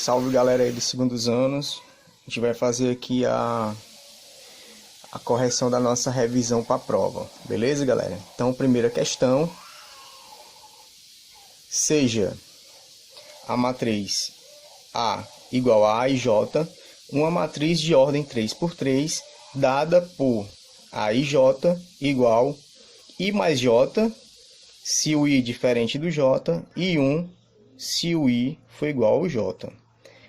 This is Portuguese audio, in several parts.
Salve galera aí dos segundos anos. A gente vai fazer aqui a correção da nossa revisão para a prova. Beleza, galera? Então, primeira questão. Seja a matriz A igual a I, J, uma matriz de ordem 3×3 dada por A e J igual I mais J, se o I é diferente do J, e 1 se o I for igual ao J.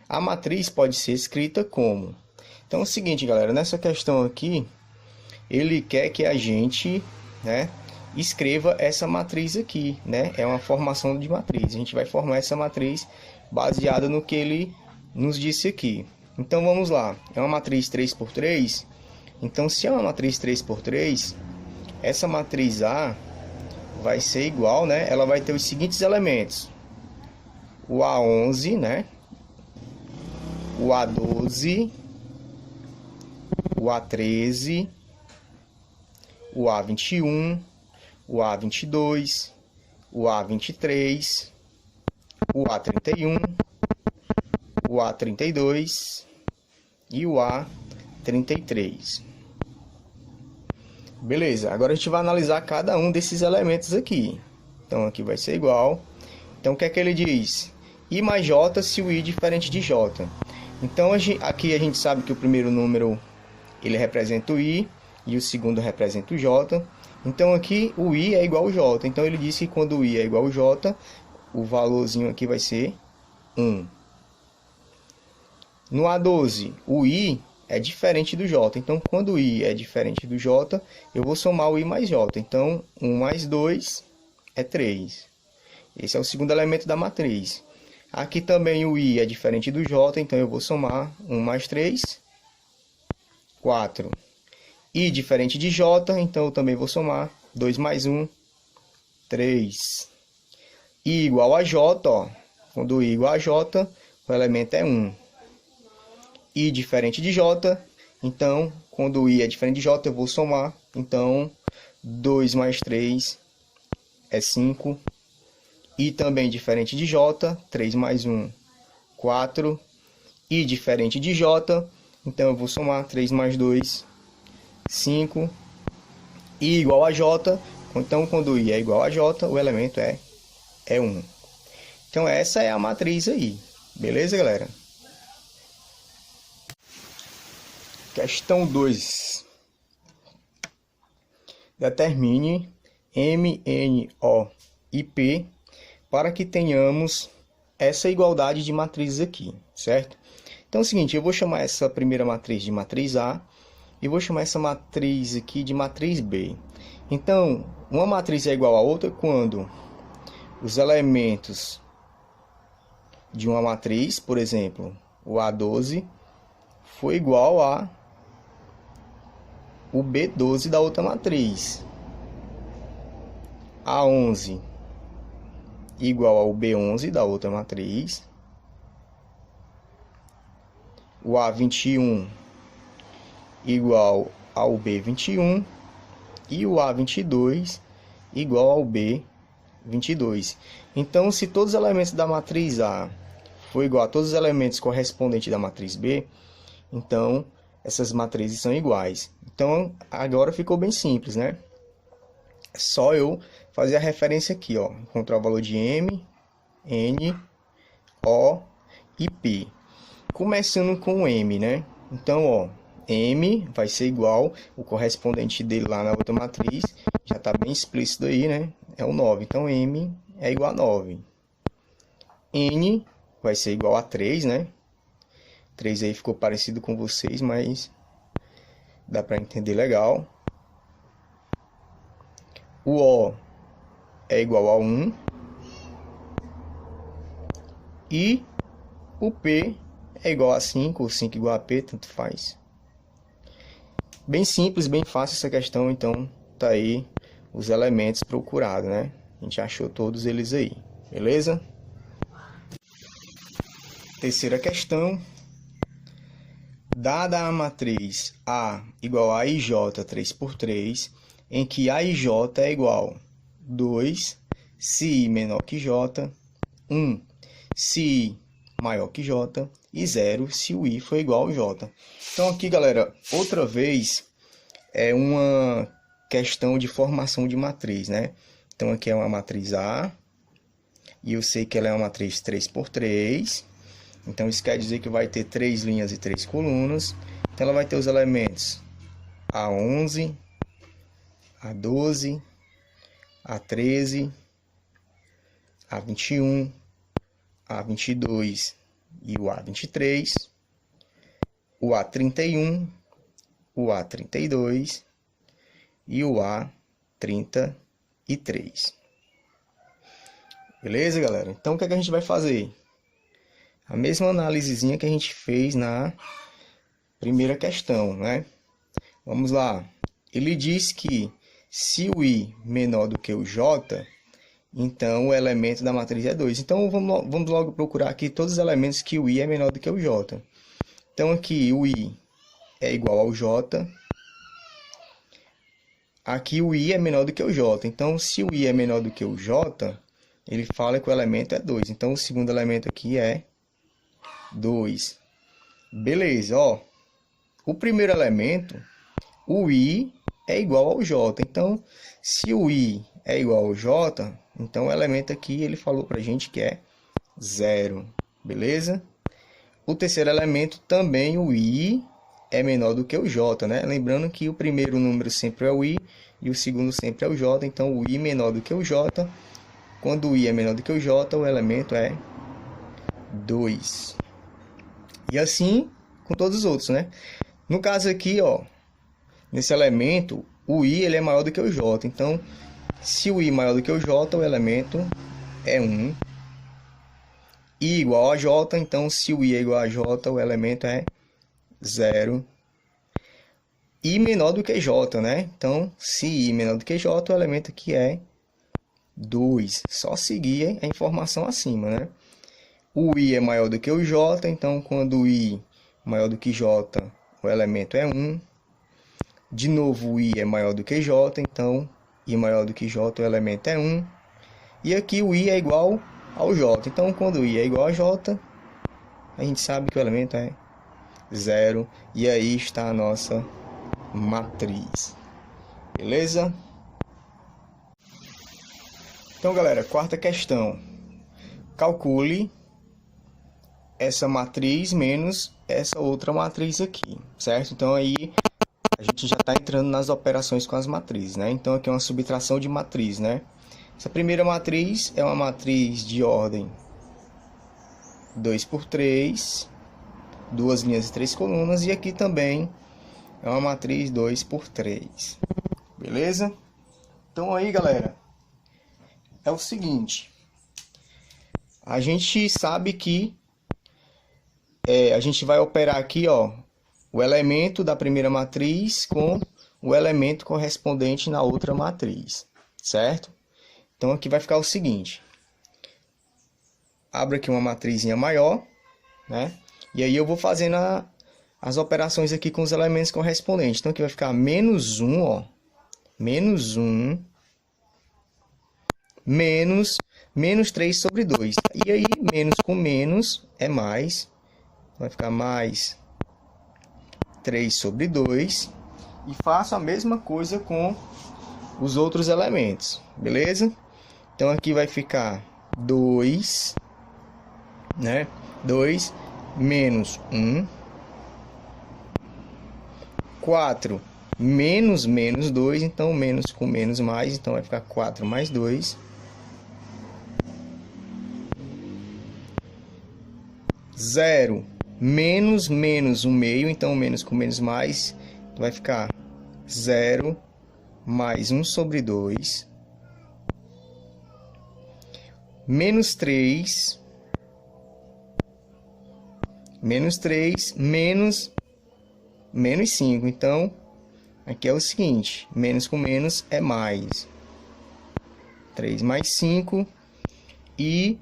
A matriz pode ser escrita como? Então é o seguinte, galera, nessa questão aqui, ele quer que a gente, escreva essa matriz aqui, É uma formação de matriz. A gente vai formar essa matriz baseada no que ele nos disse aqui. Então vamos lá. É uma matriz 3×3. Então, se é uma matriz 3×3, essa matriz A vai ser igual, Ela vai ter os seguintes elementos: o A11, o A12, o A13, o A21, o A22, o A23, o A31, o A32 e o A33. Beleza, agora a gente vai analisar cada um desses elementos aqui. Então aqui vai ser igual. Então o que é que ele diz? I mais J se o I é diferente de J. Então aqui a gente sabe que o primeiro número ele representa o I e o segundo representa o J. Então aqui o I é igual ao J. Então ele disse que quando o I é igual ao J, o valorzinho aqui vai ser 1. No A12, o I é diferente do J. Então quando o I é diferente do J, eu vou somar o I mais J. Então 1 mais 2 é 3. Esse é o segundo elemento da matriz. Aqui também o I é diferente do J, então eu vou somar 1 mais 3, 4. I diferente de J, então eu também vou somar 2 mais 1, 3. I igual a J, ó. Quando I igual a J, o elemento é 1. I diferente de J, então quando o I é diferente de J, eu vou somar. Então 2 mais 3 é 5. I também diferente de J, 3 mais 1, 4. I diferente de J, então eu vou somar 3 mais 2, 5. I igual a J, então quando I é igual a J, o elemento é 1. Então essa é a matriz aí. Beleza, galera? Questão 2. Determine M, N, O e P para que tenhamos essa igualdade de matrizes aqui, certo? Então é o seguinte, eu vou chamar essa primeira matriz de matriz A e vou chamar essa matriz aqui de matriz B. Então, uma matriz é igual a outra quando os elementos de uma matriz, por exemplo, o A12, for igual a o B12 da outra matriz. A11 igual ao B11 da outra matriz. O A21 igual ao B21. E o A22 igual ao B22. Então, se todos os elementos da matriz A for igual a todos os elementos correspondentes da matriz B, então essas matrizes são iguais. Então, agora ficou bem simples, É só eu fazer a referência aqui, ó. Encontrar o valor de M, N, O e P. Começando com o M, Então, ó, M vai ser igual, o correspondente dele lá na outra matriz, já está bem explícito aí, É o 9. Então, M é igual a 9. N vai ser igual a 3, 3 aí ficou parecido com vocês, mas dá para entender legal. O O é igual a 1. E o P é igual a 5, ou 5 igual a P, tanto faz. Bem simples, bem fácil essa questão, então tá aí os elementos procurados, A gente achou todos eles aí, beleza? Terceira questão. Dada a matriz A igual a IJ 3×3, em que A e J é igual 2, se I menor que J, 1, se I maior que J e 0 se o I for igual ao J. Então aqui, galera, outra vez é uma questão de formação de matriz, né? Então aqui é uma matriz A, e eu sei que ela é uma matriz 3 por 3. Então isso quer dizer que vai ter 3 linhas e 3 colunas. Então ela vai ter os elementos A11, A12, A13, A21, A22 e o A23, o A31, o A32 e o A33. Beleza, galera? Então o que é que a gente vai fazer? A mesma análisezinha que a gente fez na primeira questão, né? Vamos lá. Ele diz que se o I menor do que o J, então o elemento da matriz é 2. Então vamos logo procurar aqui todos os elementos que o I é menor do que o J. Então aqui o I é igual ao J. Aqui o I é menor do que o J. Então se o I é menor do que o J, ele fala que o elemento é 2. Então o segundo elemento aqui é 2. Beleza, ó. O primeiro elemento, o I é igual ao J. Então, se o I é igual ao J, então o elemento aqui ele falou pra gente que é 0. Beleza? O terceiro elemento também, o I é menor do que o J, né? Lembrando que o primeiro número sempre é o I e o segundo sempre é o J. Então, o I menor do que o J. Quando o I é menor do que o J, o elemento é 2. E assim com todos os outros, né? No caso aqui, ó, nesse elemento, o I ele é maior do que o J. Então, se o I é maior do que o J, o elemento é 1. I igual a J, então se o I é igual a J, o elemento é 0. I menor do que J, né? Então, se I é menor do que J, o elemento aqui é 2. Só seguir a informação acima, né? O I é maior do que o J, então quando o I é maior do que J, o elemento é 1. De novo, o I é maior do que J, então I maior do que J, o elemento é 1. E aqui o I é igual ao J. Então, quando o I é igual a J, a gente sabe que o elemento é 0. E aí está a nossa matriz. Beleza? Então, galera, quarta questão. Calcule essa matriz menos essa outra matriz aqui, certo? Então, aí a gente já está entrando nas operações com as matrizes, né? Então, aqui é uma subtração de matriz, né? Essa primeira matriz é uma matriz de ordem 2 por 3, 2 linhas e 3 colunas. E aqui também é uma matriz 2 por 3. Beleza? Então, aí, galera, é o seguinte. A gente sabe que a gente vai operar aqui, ó, o elemento da primeira matriz com o elemento correspondente na outra matriz, certo? Então aqui vai ficar o seguinte. Abro aqui uma matrizinha maior, né? E aí eu vou fazendo as operações aqui com os elementos correspondentes. Então aqui vai ficar menos 1, ó. Menos 1. Menos 3 sobre 2. E aí, menos com menos é mais. Vai ficar mais 3 sobre 2. E faço a mesma coisa com os outros elementos. Beleza? Então, aqui vai ficar 2, né? 2 menos 1. 4 menos 2. Então, menos com menos mais. Então, vai ficar 4 mais 2. 0 menos 1 meio, então menos com menos mais, vai ficar 0 mais 1 sobre 2. Menos 3 menos 5. Então, aqui é o seguinte, menos com menos é mais. 3 mais 5 e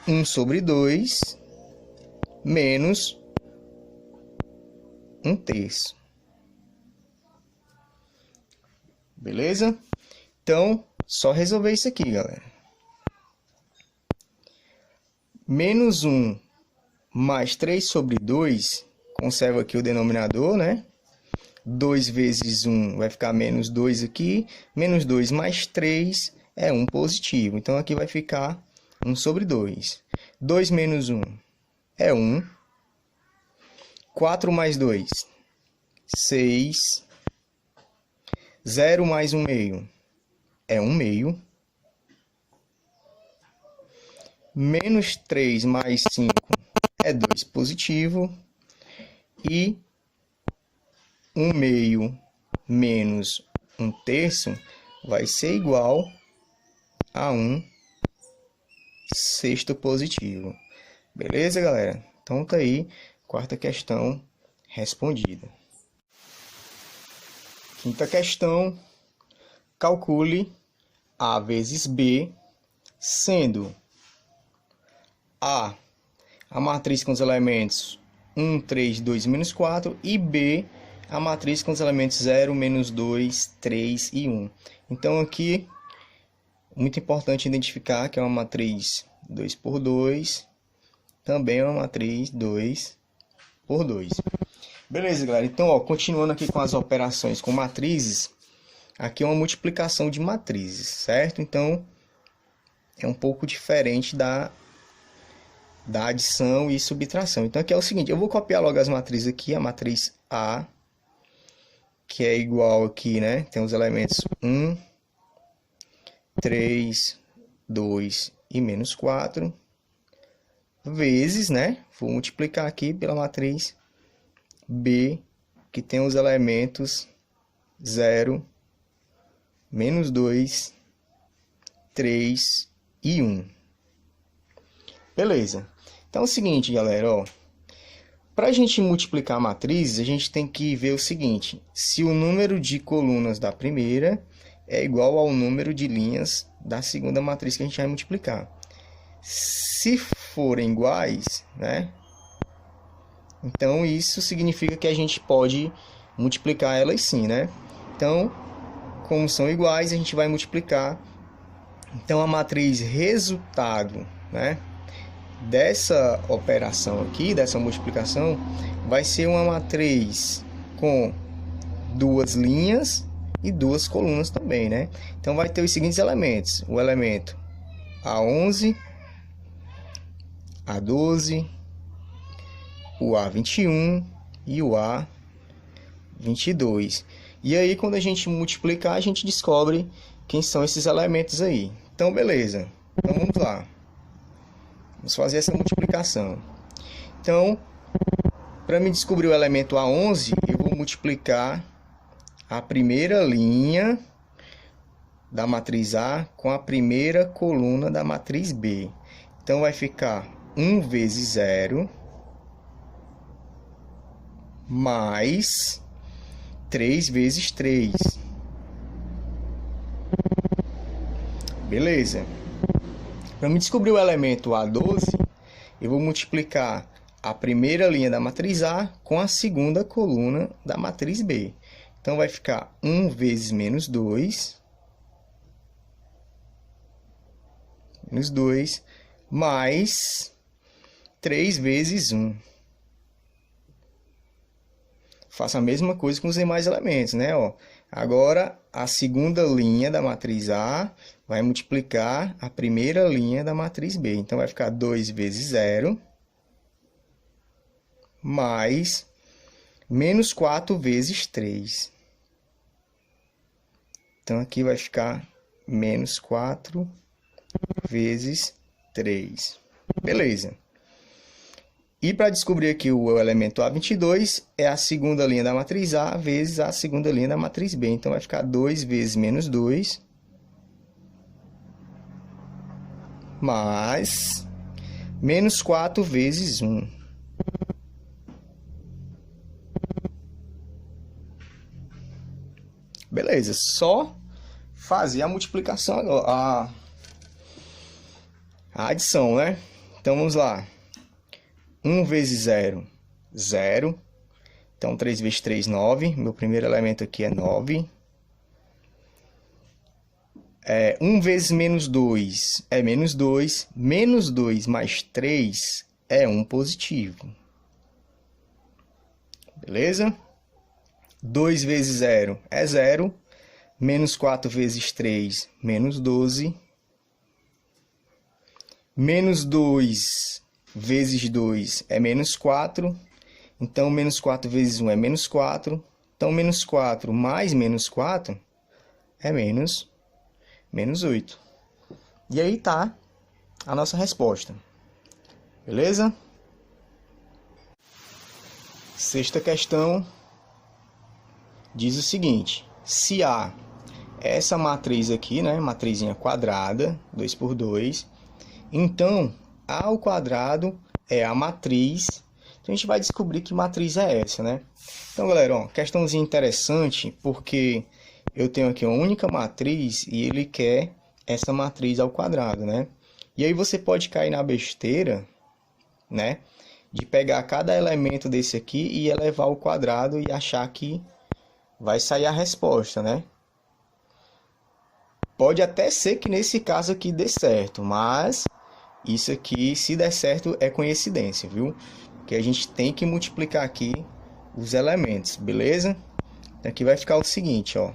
1 sobre 2 menos 1/3. Beleza? Então, só resolver isso aqui, galera. Menos 1 mais 3 sobre 2, conserva aqui o denominador, né? 2 vezes 1 vai ficar menos 2 aqui. Menos 2 mais 3 é 1 positivo. Então, aqui vai ficar 1 sobre 2. 2 menos 1 é 1. 4 mais 2, 6. 0 mais 1 meio é 1 meio. Menos 3 mais 5 é 2 positivo. E 1 meio menos 1 terço vai ser igual a 1 sexto positivo. Beleza, galera? Então tá aí, quarta questão respondida. Quinta questão, calcule A vezes B, sendo A matriz com os elementos 1, 3, 2, menos 4, e B, a matriz com os elementos 0, menos 2, 3 e 1. Então, aqui, muito importante identificar que é uma matriz 2 por 2, também é uma matriz 2 por 2. Beleza, galera? Então, ó, continuando aqui com as operações com matrizes, aqui é uma multiplicação de matrizes, certo? Então, é um pouco diferente da adição e subtração. Então, aqui é o seguinte, eu vou copiar logo as matrizes aqui, a matriz A, que é igual aqui, né? Tem os elementos 1, 3, 2 e menos 4, vezes, né? Vou multiplicar aqui pela matriz B, que tem os elementos 0, menos 2, 3 e 1. Beleza. Então é o seguinte, galera, ó. Para a gente multiplicar matrizes, a gente tem que ver o seguinte: se o número de colunas da primeira é igual ao número de linhas da segunda matriz que a gente vai multiplicar. Se forem iguais, né? Então isso significa que a gente pode multiplicar elas sim, né? Então, como são iguais, a gente vai multiplicar. Então a matriz resultado, né, dessa operação aqui, dessa multiplicação, vai ser uma matriz com duas linhas e duas colunas também, né? Então vai ter os seguintes elementos: o elemento A11, A12, o A21 e o A22. E aí, quando a gente multiplicar, a gente descobre quem são esses elementos aí. Então, beleza. Então, vamos lá. Vamos fazer essa multiplicação. Então, para me descobrir o elemento A11, eu vou multiplicar a primeira linha da matriz A com a primeira coluna da matriz B. Então, vai ficar 1 vezes 0 mais 3 vezes 3. Beleza. Para me descobrir o elemento A12, eu vou multiplicar a primeira linha da matriz A com a segunda coluna da matriz B. Então, vai ficar 1 vezes menos 2, mais 3 vezes 1. Faço a mesma coisa com os demais elementos, né? Ó, agora, a segunda linha da matriz A vai multiplicar a primeira linha da matriz B. Então, vai ficar 2 vezes 0, mais menos 4 vezes 3. Então, aqui vai ficar menos 4 vezes 3. Beleza. E para descobrir aqui o elemento A22, é a segunda linha da matriz A vezes a segunda linha da matriz B. Então, vai ficar 2 vezes menos 2, mais menos 4 vezes 1. Beleza, só fazer a multiplicação agora, a adição, né? Então, vamos lá. 1 vezes 0, 0. Então, 3 vezes 3, 9. Meu primeiro elemento aqui é 9. 1 vezes menos 2 é menos 2. Menos 2 mais 3 é 1 positivo. Beleza? 2 vezes 0 é 0. Menos 4 vezes 3, menos 12. Menos 2 vezes 2 é menos 4. Então, menos 4 vezes 1 é menos 4. Então, menos 4 mais menos 4 é menos 8. E aí tá a nossa resposta. Beleza? Sexta questão diz o seguinte: se A é essa matriz aqui, né, matrizinha quadrada, 2 por 2, então A ao quadrado é a matriz. Então a gente vai descobrir que matriz é essa, né? Então, galera, ó, questãozinha interessante, porque eu tenho aqui uma única matriz e ele quer essa matriz ao quadrado, né? E aí você pode cair na besteira, né, de pegar cada elemento desse aqui e elevar ao quadrado e achar que vai sair a resposta, né? Pode até ser que nesse caso aqui dê certo, mas isso aqui, se der certo, é coincidência, viu? Que a gente tem que multiplicar aqui os elementos, beleza? Então aqui vai ficar o seguinte, ó.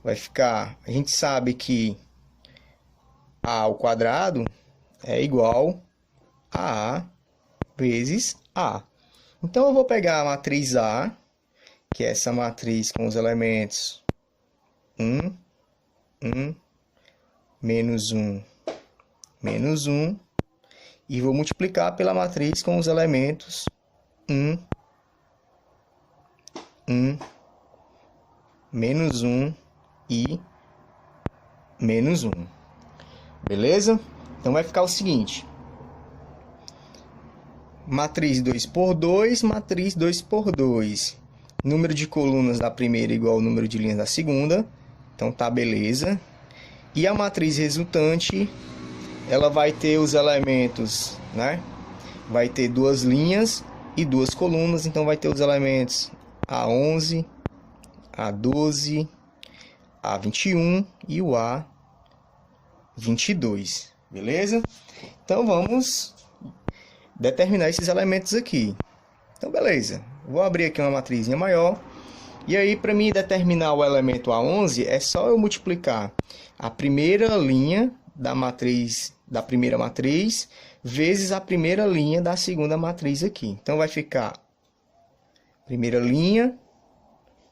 Vai ficar, a gente sabe que A ao quadrado é igual a A vezes A. Então eu vou pegar a matriz A, que é essa matriz com os elementos 1, 1, menos 1, menos 1, e vou multiplicar pela matriz com os elementos 1, 1, menos 1 e menos 1. Beleza? Então vai ficar o seguinte: matriz 2 por 2, matriz 2 por 2. Número de colunas da primeira igual ao número de linhas da segunda. Então tá beleza. E a matriz resultante, ela vai ter os elementos, né? Vai ter duas linhas e duas colunas, então vai ter os elementos A11, A12, A21 e o A22, beleza? Então vamos determinar esses elementos aqui. Então beleza, vou abrir aqui uma matrizinha maior. E aí, para mim determinar o elemento A11, é só eu multiplicar a primeira linha da matriz, da primeira matriz, vezes a primeira linha da segunda matriz aqui. Então, vai ficar primeira linha,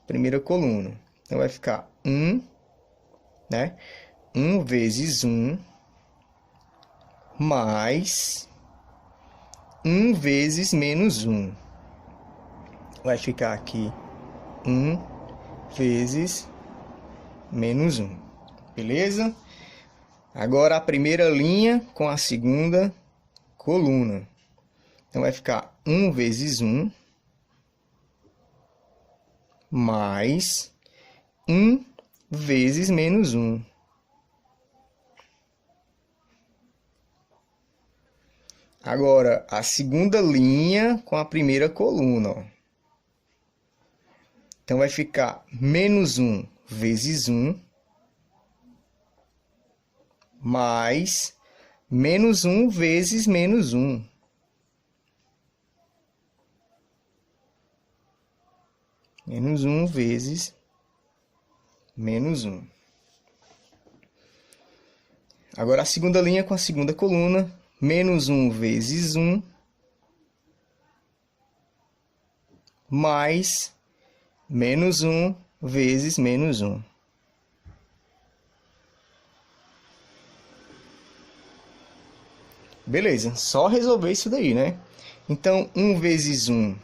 primeira coluna. Então, vai ficar 1, né? 1 vezes 1, mais 1 vezes menos 1. Vai ficar aqui 1 vezes menos 1. Beleza? Agora a primeira linha com a segunda coluna. Então vai ficar 1 vezes 1 mais 1 vezes menos 1. Agora a segunda linha com a primeira coluna, ó. Então, vai ficar menos 1 vezes 1, mais menos 1 vezes menos 1. Menos 1 vezes menos 1. Agora, a segunda linha com a segunda coluna, menos 1 vezes 1, mais menos 1 vezes menos 1. Beleza, só resolver isso daí, né? Então, 1 vezes 1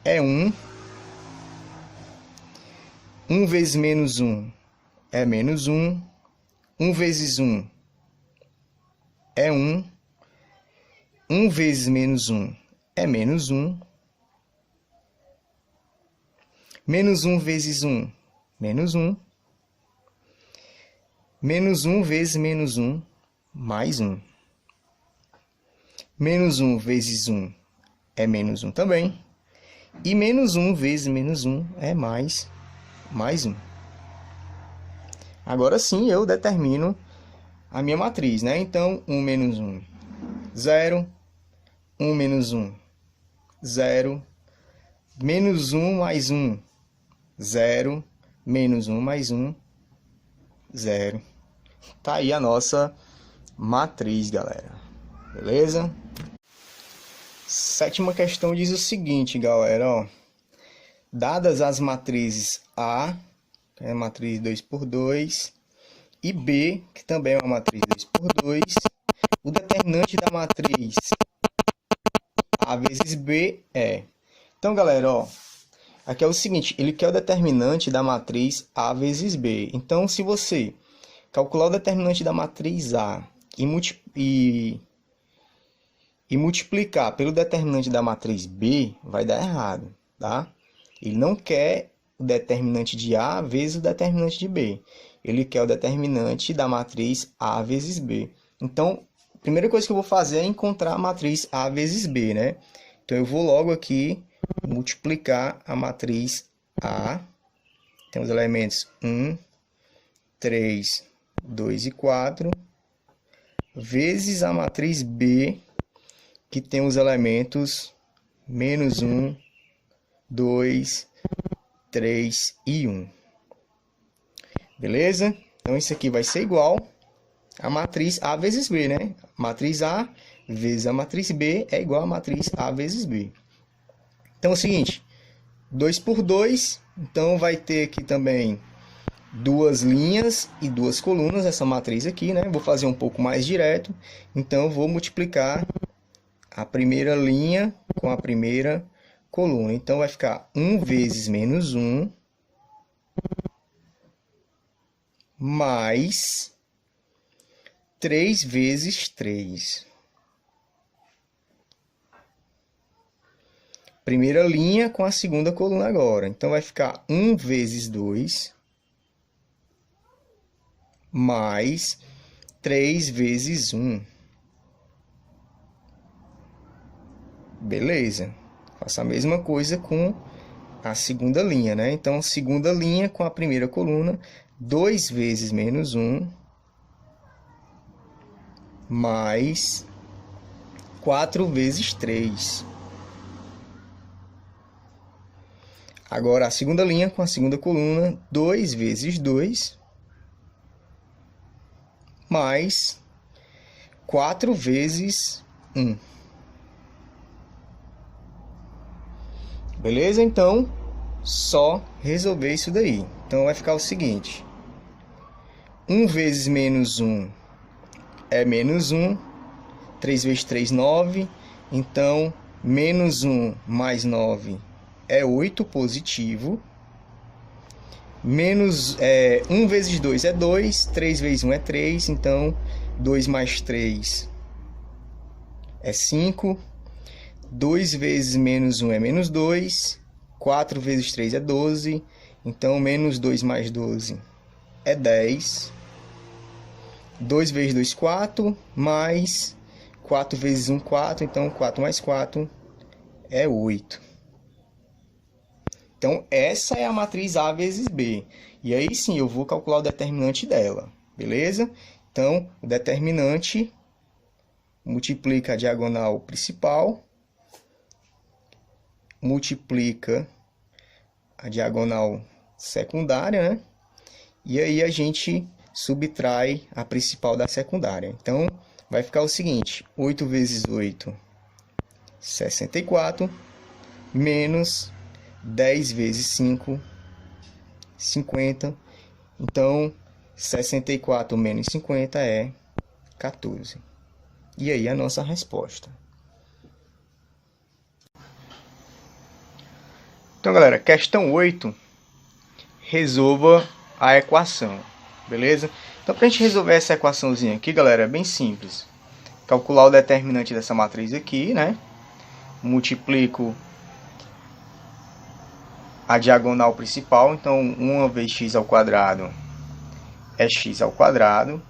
é 1. 1 vezes menos 1 é menos 1. 1 vezes 1 é 1. 1 vezes menos 1 é menos 1. Menos 1 vezes 1, menos 1. Menos 1 vezes menos 1, mais 1. Menos 1 vezes 1 é menos 1 também. E menos 1 vezes menos 1 é mais 1. Agora sim eu determino a minha matriz, né? Então, 1 menos 1, 0. 1 menos 1, 0. Menos 1 mais 1, 0. Menos 1 mais 1, 0. Tá aí a nossa matriz, galera. Beleza? Sétima questão diz o seguinte, galera, ó. Dadas as matrizes A, que é a matriz 2 por 2, e B, que também é uma matriz 2 por 2, o determinante da matriz A vezes B é... Então, galera, ó, aqui é o seguinte, ele quer o determinante da matriz A vezes B. Então, se você calcular o determinante da matriz A e multiplicar pelo determinante da matriz B, vai dar errado, tá? Ele não quer o determinante de A vezes o determinante de B. Ele quer o determinante da matriz A vezes B. Então, a primeira coisa que eu vou fazer é encontrar a matriz A vezes B, né? Então, eu vou logo aqui multiplicar a matriz A. Tem os elementos 1, 3, 2 e 4, vezes a matriz B, que tem os elementos menos 1, 2, 3 e 1. Beleza? Então, isso aqui vai ser igual a matriz A vezes B, né? Matriz A vezes a matriz B é igual a matriz A vezes B. Então, é o seguinte, 2 por 2, então vai ter aqui também duas linhas e duas colunas, essa matriz aqui, né? Vou fazer um pouco mais direto, então eu vou multiplicar a primeira linha com a primeira coluna. Então, vai ficar 1 vezes menos 1, mais 3 vezes 3. Primeira linha com a segunda coluna agora. Então, vai ficar 1 vezes 2, mais 3 vezes 1. Beleza. Faço a mesma coisa com a segunda linha, né? Então, segunda linha com a primeira coluna, 2 vezes menos 1, mais 4 vezes 3. Agora, a segunda linha com a segunda coluna, 2 vezes 2, mais 4 vezes 1. Beleza? Então, só resolver isso daí. Então, vai ficar o seguinte. 1 vezes menos 1 é menos 1. 3 vezes 3, 9. Então, menos 1 mais 9 é 8 positivo. 1 vezes 2 é 2. 3 vezes 1 é 3. Então, 2 mais 3 é 5. 2 vezes menos 1 é menos 2. 4 vezes 3 é 12. Então, menos 2 mais 12 é 10. 2 vezes 2, 4. Mais 4 vezes 1, 4. Então, 4 mais 4 é 8. Então, essa é a matriz A vezes B. E aí sim, eu vou calcular o determinante dela. Beleza? Então, o determinante multiplica a diagonal principal, multiplica a diagonal secundária, né? E aí a gente subtrai a principal da secundária. Então, vai ficar o seguinte, 8 vezes 8, 64, menos 10 vezes 5, 50. Então, 64 menos 50 é 14. E aí a nossa resposta. Então, galera, questão 8, resolva a equação, beleza? Então, para a gente resolver essa equaçãozinha aqui, galera, é bem simples. Calcular o determinante dessa matriz aqui, né? Multiplico a diagonal principal, então 1 vezes x ao quadrado é x ao quadrado.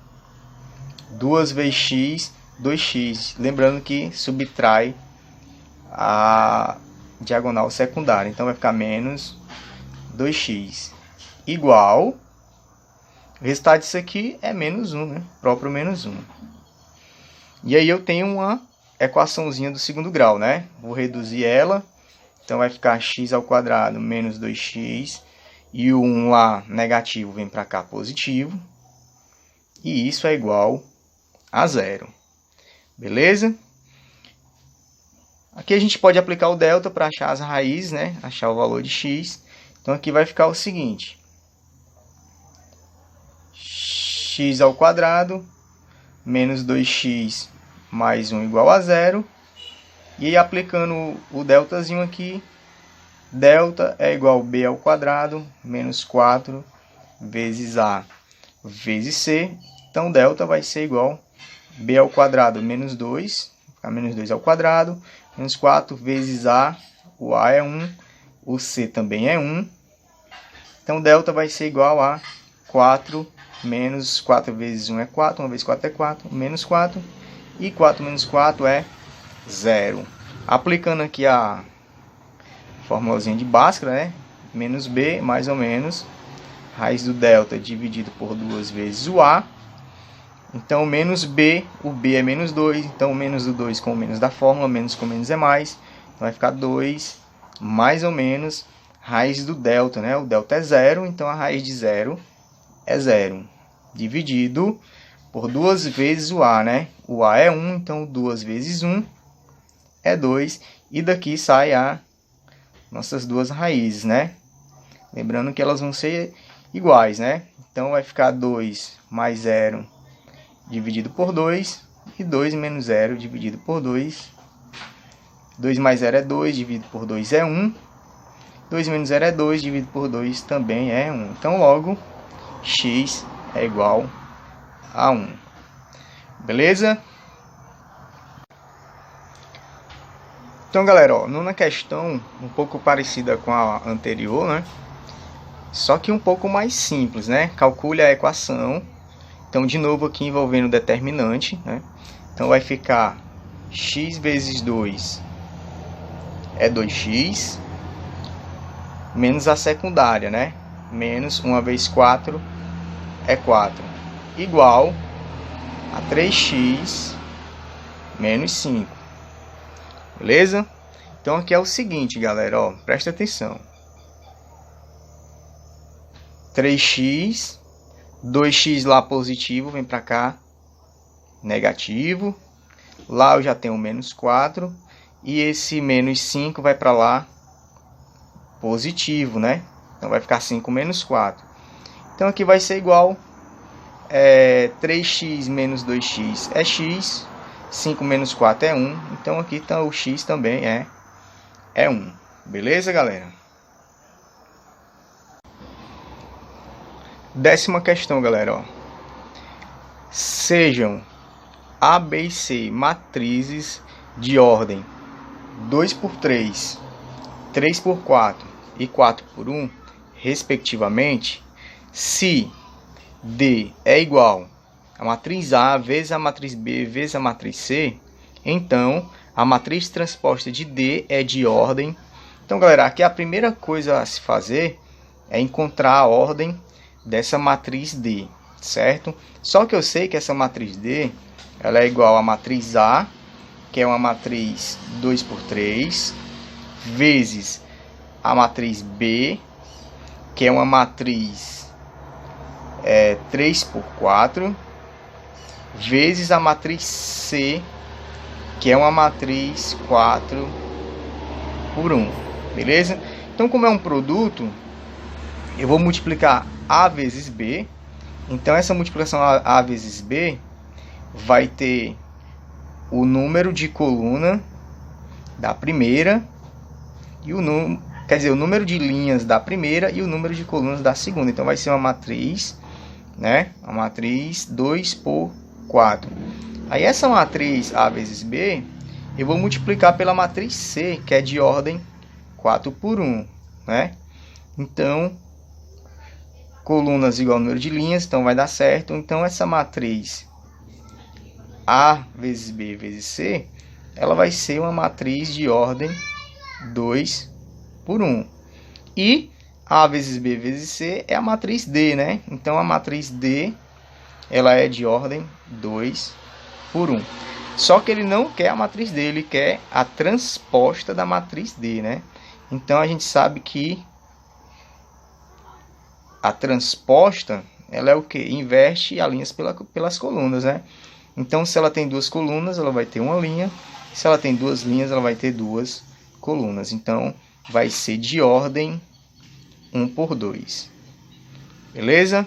2 vezes x, 2x. Lembrando que subtrai a diagonal secundária. Então, vai ficar menos 2x igual O resultado disso aqui é menos 1, né? Próprio menos 1. E aí eu tenho uma equaçãozinha do segundo grau, né? Vou reduzir ela. Então vai ficar x ao quadrado menos 2x. E o 1 lá negativo vem para cá positivo. E isso é igual a 0. Beleza? Aqui a gente pode aplicar o delta para achar as raízes, né? Achar o valor de x. Então aqui vai ficar o seguinte. X ao quadrado menos 2x mais 1 igual a 0. E aí, aplicando o deltazinho aqui, delta é igual a b ao quadrado menos 4 vezes a vezes c. Então, delta vai ser igual a b ao quadrado menos 2, ficar menos 2 ao quadrado, menos 4 vezes a, o a é 1, o c também é 1. Então, delta vai ser igual a 4 menos 4 vezes 1 é 4, 1 vezes 4 é 4, menos 4. E 4 menos 4 é 0. Aplicando aqui a formulazinha de Bhaskara, né? Menos b, mais ou menos, raiz do delta dividido por 2 vezes o a. Então, menos b, o b é menos 2. Então, menos do 2 com o menos da fórmula, menos com menos é mais. Então, vai ficar 2, mais ou menos, raiz do delta, né? O delta é 0, então a raiz de 0 é 0. Dividido por 2 vezes o a, né? O a é 1, então 2 vezes 1 é 2. E daqui sai a nossas duas raízes, né? Lembrando que elas vão ser iguais, né? Então vai ficar 2 mais 0 dividido por 2. E 2 menos 0 dividido por 2. 2 mais 0 é 2, dividido por 2 é 1. 2 menos 0 é 2, dividido por 2 também é 1. Então logo, x é igual a 1. Beleza? Então, galera, ó, numa questão um pouco parecida com a anterior, né? Só que um pouco mais simples, né? Calcule a equação. Então, de novo aqui envolvendo o determinante, né? Então, vai ficar x vezes 2 é 2x, menos a secundária, né? Menos 1 vezes 4 é 4, igual a 3x menos 5. Beleza? Então aqui é o seguinte, galera, ó, presta atenção. 3x, 2x lá positivo, vem para cá, negativo. Lá eu já tenho menos 4. E esse menos 5 vai para lá, positivo, né? Então vai ficar 5 menos 4. Então aqui vai ser igual 3x menos 2x é x. 5 menos 4 é 1. Então aqui tá, o x também é 1. Beleza, galera? 10ª questão, galera. Ó. Sejam A, B e C matrizes de ordem 2 por 3, 3 por 4 e 4 por 1, respectivamente, se D é igual a matriz A vezes a matriz B vezes a matriz C, então a matriz transposta de D é de ordem. Então, galera, aqui a primeira coisa a se fazer é encontrar a ordem dessa matriz D, certo? Só que eu sei que essa matriz D ela é igual à matriz A, que é uma matriz 2 por 3, vezes a matriz B, que é uma matriz 3 por 4, vezes a matriz C, que é uma matriz 4 por 1, beleza? Então, como é um produto, eu vou multiplicar A vezes B. Então, essa multiplicação A vezes B vai ter o número de coluna da primeira e o número de linhas da primeira e o número de colunas da segunda. Então, vai ser uma matriz, né? Uma matriz 2 por 4. Aí essa matriz A vezes B, eu vou multiplicar pela matriz C, que é de ordem 4 por 1, né? Então, colunas igual ao número de linhas, então vai dar certo. Então, essa matriz A vezes B vezes C, ela vai ser uma matriz de ordem 2 por 1. E A vezes B vezes C é a matriz D, né? Então, a matriz D, ela é de ordem 2 por 1. Só que ele não quer a matriz D, ele quer a transposta da matriz D, né? Então, a gente sabe que a transposta, ela é o que? Inverte as linhas pelas colunas, né? Então, se ela tem duas colunas, ela vai ter uma linha. Se ela tem duas linhas, ela vai ter duas colunas. Então, vai ser de ordem 1 por 2. Beleza?